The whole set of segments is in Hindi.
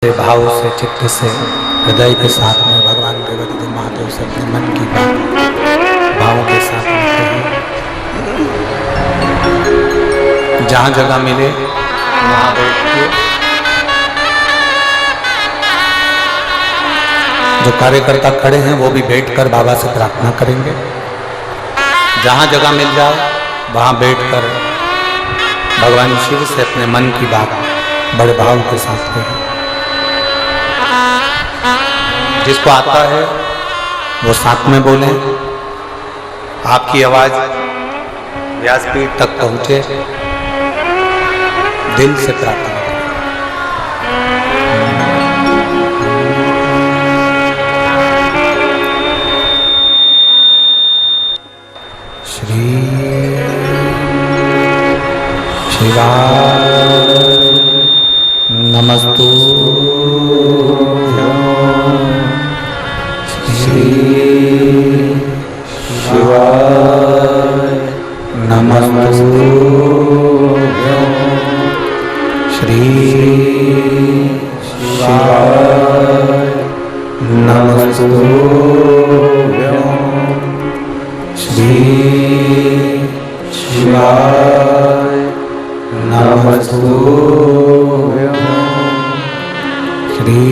भाव से, चित्त से, हृदय के साथ में भगवान देवदेव महादेव से अपने मन की बात भावों के साथ में कहिए। जहाँ जगह मिले वहाँ बैठिए। जो कार्यकर्ता खड़े हैं वो भी बैठकर बाबा से प्रार्थना करेंगे। जहाँ जगह मिल जाए वहाँ बैठकर भगवान शिव से अपने मन की बात बड़े भाव के साथ कहें। जिसको आता है वो साथ में बोले। आपकी आवाज व्यासपीठ तक पहुंचे। दिल से प्रार्थना करें। श्री शिवाय नमस्तु। श्री शिवाय नमस्तुभ्यं। श्री शिवाय नमस्तुभ्यं। श्री शिवाय नमस्तुभ्यं। श्री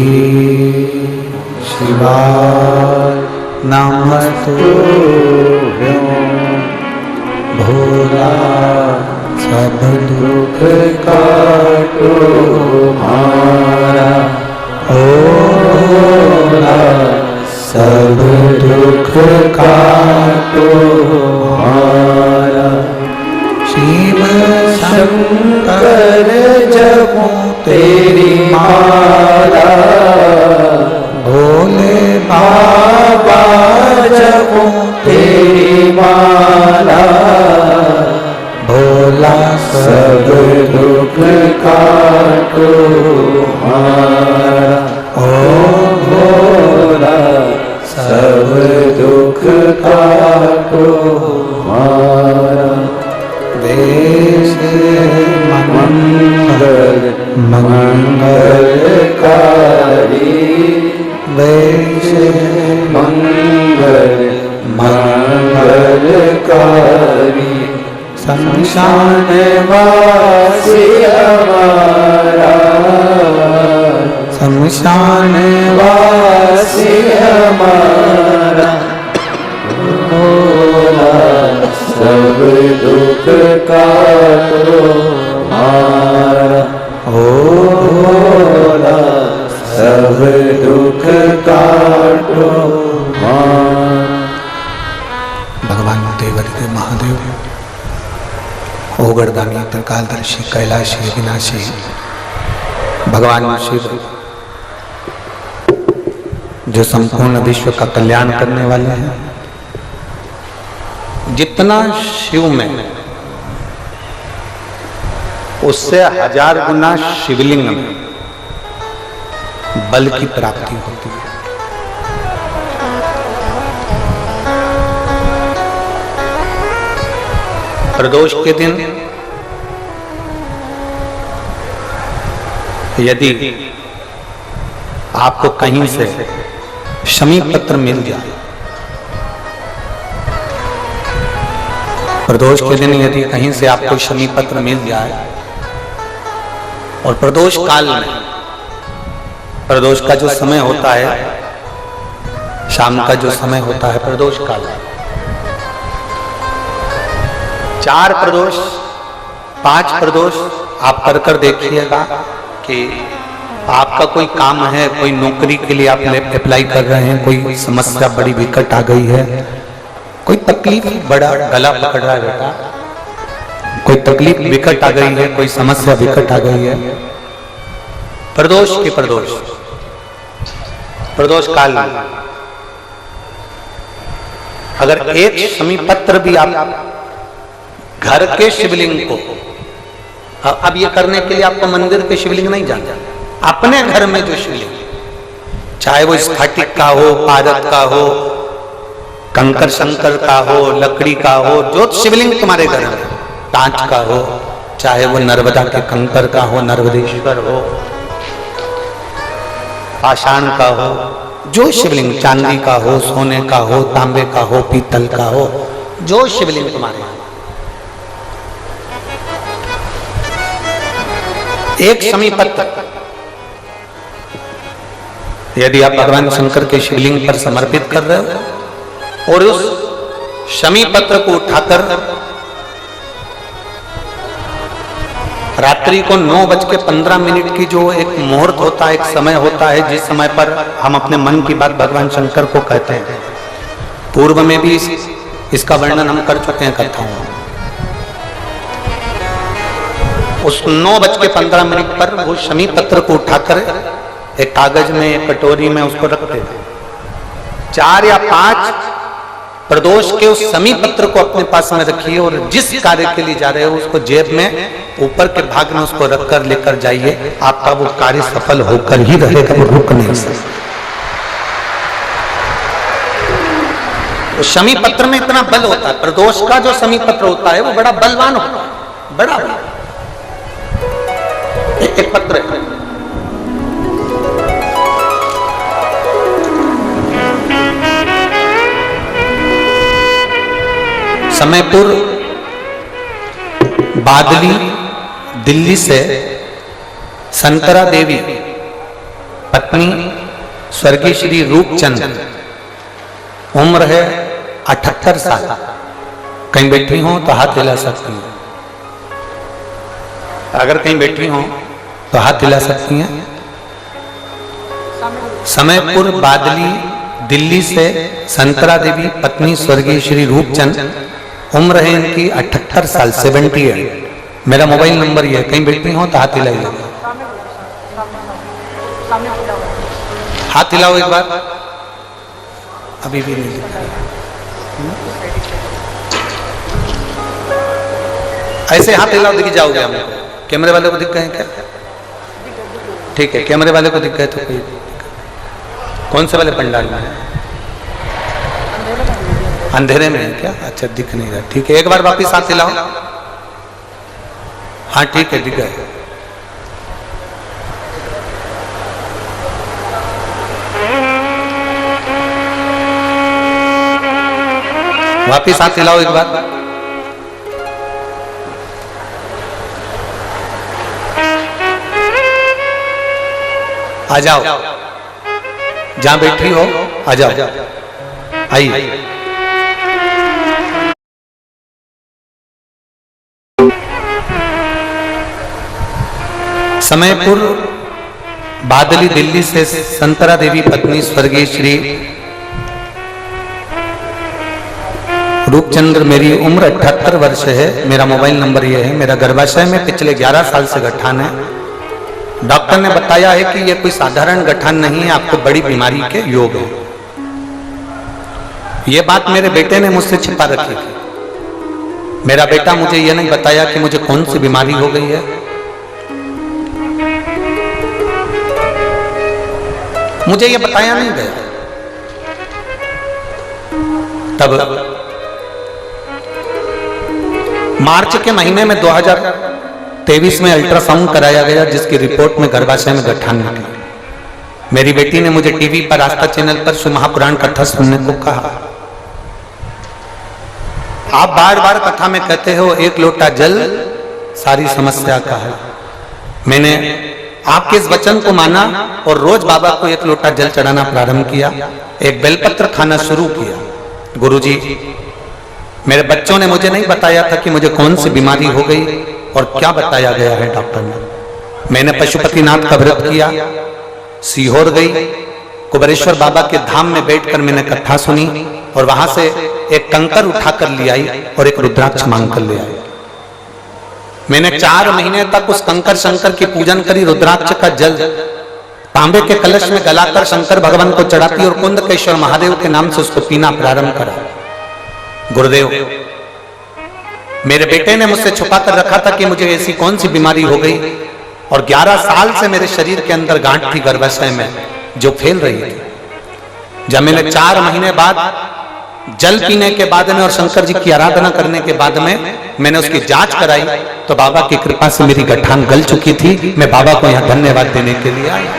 शिवाय नमस्तुभ्यं। भोला सब दुख काटो हमारा। ओ भोला सब दुख काटो हमारा। शिव शंकर जपो तेरी माला। भोले बाबा जपो तेरी माला। भोला सब दुख काटो हमारा। ओ भोला सब दुख काटो हमारा। देश मंगल मंगलकारी। देश मंगल मंगलकारी। शमशान वासी हमारा। शमशान वासी हमारा। भोला सब दुख काटो हमारा। ओ भोला सब दुख काटो हमारा। भगवान देवदेव महादेव ओगरदानी त्रिकालदर्शी कैलाशी विनाशी भगवान शिव जो संपूर्ण विश्व का कल्याण करने वाले हैं। जितना शिव में उससे 1000 गुना शिवलिंग में बल की प्राप्ति होती है। प्रदोष के दिन यदि आपको कहीं से शमी पत्र मिल जाए, प्रदोष के दिन यदि कहीं से आपको शमी पत्र मिल जाए और प्रदोष काल में, प्रदोष का जो समय होता है, शाम का जो समय होता है प्रदोष काल, 4 प्रदोष 5 प्रदोष आप कर देखिएगा कि आपका कोई काम है, कोई नौकरी के लिए आप अप्लाई कर रहे हैं, कोई समस्या बड़ी विकट आ गई है, कोई तकलीफ, बड़ा गला पकड़ रहा है बेटा, कोई तकलीफ विकट आ गई है, कोई समस्या विकट आ गई है, प्रदोष के प्रदोष काल में अगर एक शमी पत्र भी आप घर के शिवलिंग को, अब ये करने के लिए आपको मंदिर के शिवलिंग नहीं जाना, अपने घर में जो शिवलिंग, चाहे वो स्फटिक का हो, पारद का हो, कंकर शंकर का हो, लकड़ी का हो, जो शिवलिंग तुम्हारे घर में, कांच का हो, चाहे वो नर्मदा के कंकर का हो, नर्मदेश्वर हो, पाषाण का हो, जो शिवलिंग, चांदी का हो, सोने का हो, तांबे का हो, पीतल का हो, जो शिवलिंग तुम्हारे यहाँ, एक शमी पत्र यदि आप भगवान शंकर के शिवलिंग पर समर्पित कर रहे हो और उस शमी पत्र को उठाकर रात्रि को 9:15 की जो एक मुहूर्त होता है, एक समय होता है, जिस समय पर हम अपने मन की बात भगवान शंकर को कहते हैं, पूर्व में भी इसका वर्णन हम कर चुके हैं कथाओं में। उस 9:15 पर वो शमी पत्र को उठाकर एक कागज में, एक कटोरी में उसको रखते थे। 4 या 5 प्रदोष के उस शमी पत्र को अपने पास में रखिए और जिस कार्य के लिए जा रहे हो उसको जेब में ऊपर के भाग में उसको रखकर लेकर जाइए, आपका वो कार्य सफल होकर ही रहेगा, वो रुक नहीं सकता। शमी पत्र में इतना बल होता है, प्रदोष का जो शमी पत्र होता है वो बड़ा बलवान होता है, बड़ा एक पत्र है। समयपुर बादली दिल्ली से संतरा देवी पत्नी स्वर्गीय श्री रूपचंद, उम्र है 78 साल। कहीं बैठी हो तो हाथ हिला सकती हैं, अगर कहीं बैठी हो तो हाथ हिला सकती हैं। समयपुर बादली दिल्ली से संतरा देवी पत्नी स्वर्गीय श्री रूपचंद, उम्र है इनकी 78 साल, 78। मेरा मोबाइल नंबर ये है, कहीं बैठी हो तो हाथ हिलाइए, हाथ हिलाओ एक बार। अभी भी नहीं दिख रहा, ऐसे हाथ हिलाओ, दिख जाओगे हमको। कैमरे वाले को दिख गए क्या? ठीक है, कैमरे वाले को दिख गए तो कोई, कौन से वाले पंडाल में है? अंधेरे में है क्या? अच्छा, दिख नहीं रहा, ठीक है। एक बार वापिस हाथ हिलाओ। हाँ ठीक है, दिख गए। वापिस हाथ हिलाओ एक बार। आ जाओ, जहां बैठी हो आ जाओ, आइए। समयपुर बादली दिल्ली से संतरा देवी पत्नी स्वर्गीय श्री रूपचंद्र, मेरी उम्र 78 वर्ष है। मेरा मोबाइल नंबर ये है। मेरा गर्भाशय में पिछले 11 साल से गठान है। डॉक्टर ने बताया है कि ये कोई साधारण गठान नहीं है, आपको बड़ी बीमारी के योग है। ये बात मेरे बेटे ने मुझसे छिपा रखी थी। मेरा बेटा मुझे ये नहीं बताया कि मुझे कौन सी बीमारी हो गई है। मुझे ये बताया नहीं गया। तब मार्च के महीने में 2023 में अल्ट्रासाउंड कराया गया, जिसकी रिपोर्ट में गर्भाशय में गठान निकली। मेरी बेटी ने मुझे टीवी पर आस्था चैनल पर शिव महापुराण कथा सुनने को कहा। आप बार बार कथा में कहते हो एक लोटा जल सारी समस्या का है। मैंने आपके इस वचन को माना और रोज बाबा को एक लोटा जल चढ़ाना प्रारंभ किया, एक बेलपत्र खाना शुरू किया। गुरुजी, मेरे बच्चों ने मुझे नहीं बताया था कि मुझे कौन सी बीमारी हो गई और क्या बताया गया है डॉक्टर ने। मैंने पशुपतिनाथ का व्रत किया, सीहोर गई, कुबेरेश्वर बाबा के धाम में बैठकर मैंने कथा सुनी और वहां से एक कंकर उठाकर ले आई और एक रुद्राक्ष मांग कर ले आई। मैंने 4 महीने तक उस कंकर शंकर की पूजन करी। रुद्राक्ष का जल तांबे के कलश में गलाकर शंकर भगवान को चढ़ाती और कुंदकेश्वर महादेव के नाम से उसको पीना प्रारंभ करा। गुरुदेव, मेरे बेटे ने मुझसे छुपा कर रखा था कि मुझे ऐसी कौन सी बीमारी हो गई और 11 साल से मेरे शरीर के अंदर गांठ थी गर्भाशय में जो फैल रही थी। जब मैंने 4 महीने बाद जल पीने के बाद में और शंकर जी की आराधना करने के बाद में मैंने उसकी जांच कराई तो बाबा की कृपा से मेरी गठान गल चुकी थी। मैं बाबा को यहाँ धन्यवाद देने के लिए आया।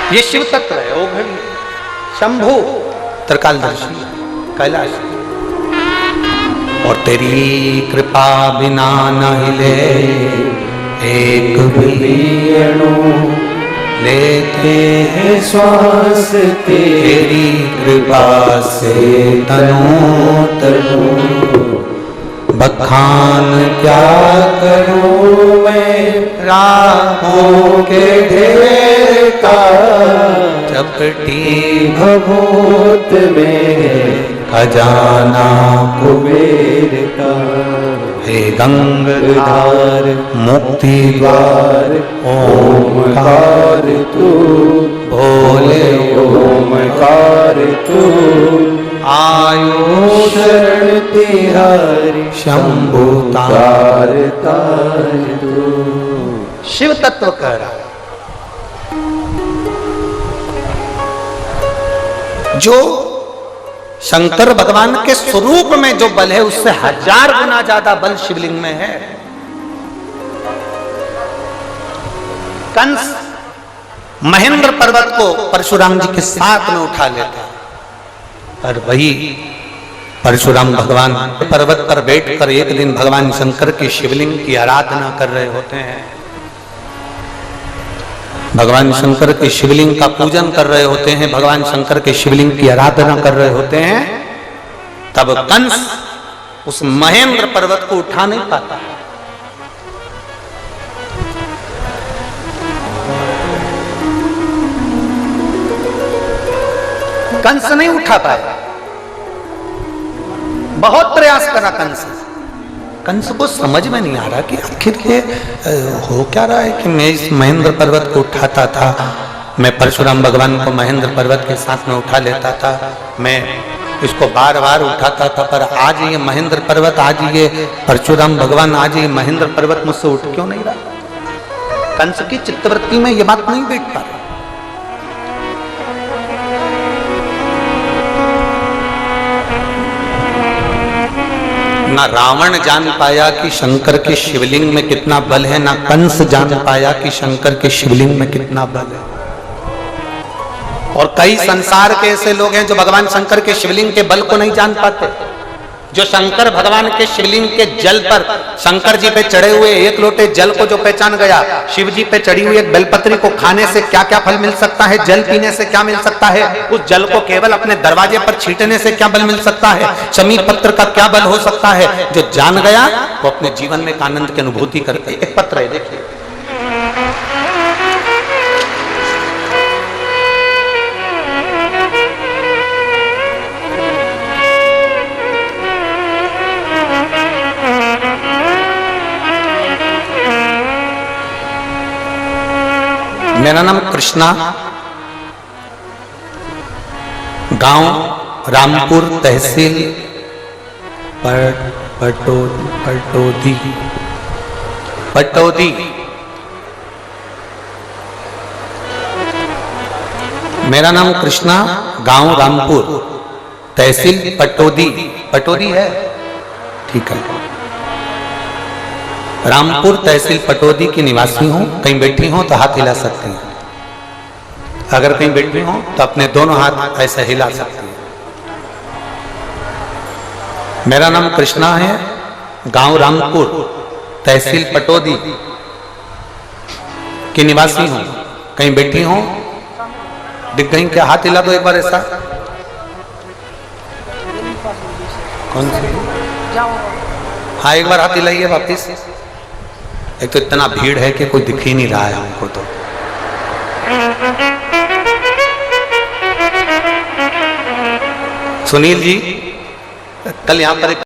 ये शिव तत्व है। ओ घड़ी शंभु त्रिकालदर्शी कैलाश, और तेरी कृपा बिना न हिले एक भी अणु, लेते हैं श्वास तेरी कृपा से तनु तनु। बखान क्या करूं मैं राहों के ढेर का, चपटी भभूत में खजाना कुबेर का। हे गंगाधार मुक्ति द्वार ओमकार तू, भोले ओमकार तू। आयु शरण तिहारी शंभु तार तार तू। शिव तत्व कह रहा है। जो शंकर भगवान के स्वरूप में जो बल है उससे 1000 गुना ज्यादा बल शिवलिंग में है। कंस महेंद्र पर्वत को परशुराम जी के साथ में उठा लेता, और वही परशुराम भगवान पर्वत पर बैठकर एक दिन भगवान शंकर की शिवलिंग की आराधना कर रहे होते हैं। भगवान शंकर के शिवलिंग का पूजन कर रहे होते हैं, भगवान शंकर के शिवलिंग की आराधना कर रहे होते हैं। तब कंस उस महेंद्र पर्वत को उठा नहीं पाता। कंस नहीं उठा पाया, बहुत प्रयास करा कंस। कंस को समझ में नहीं आ रहा कि आखिर ये हो क्या रहा है कि मैं इस महेंद्र पर्वत को उठाता था, मैं परशुराम भगवान को महेंद्र पर्वत के साथ में उठा लेता था, मैं इसको बार बार उठाता था, पर आज ये महेंद्र पर्वत, आज ये परशुराम भगवान, आज ये महेंद्र पर्वत मुझसे उठ क्यों नहीं रहा। कंस की चित्तवृत्ति में ये बात नहीं बैठ पा रही। ना रावण जान पाया कि शंकर के शिवलिंग में कितना बल है, ना कंस जान पाया कि शंकर के शिवलिंग में कितना बल है। और कई संसार के ऐसे लोग हैं जो भगवान शंकर के शिवलिंग के बल को नहीं जान पाते। जो शंकर भगवान के शिवलिंग के जल पर, शंकर जी पे चढ़े हुए एक लोटे जल को जो पहचान गया, शिव जी पे चढ़ी हुई एक बेलपत्री को खाने से क्या क्या फल मिल सकता है, जल पीने से क्या मिल सकता है, उस जल को केवल अपने दरवाजे पर छींटने से क्या बल मिल सकता है, समीर पत्र का क्या बल हो सकता है, जो जान गया वो अपने जीवन में एक आनंद की अनुभूति करते। एक पत्र है, देखिए, मेरा नाम कृष्णा, गांव रामपुर, तहसील पटौदी। मेरा नाम कृष्णा, गांव रामपुर, तहसील पटौदी है, ठीक है। रामपुर तहसील पटौदी की निवासी हूं। कहीं बैठी हूं तो हाथ हिला सकते हैं, अगर कहीं बैठी हूं तो अपने दोनों हाथ ऐसे हिला सकते हैं। मेरा नाम कृष्णा है, गांव रामपुर, तहसील पटौदी की निवासी हूं। कहीं बैठी हूं, दिख गई क्या? हाथ हिला दो एक बार ऐसा। कौन सी? हाँ, एक बार हाथ हिलाइए वापिस। एक तो इतना भीड़ है कि कोई दिख ही नहीं रहा है हमको। तो सुनील जी, कल यहाँ पर एक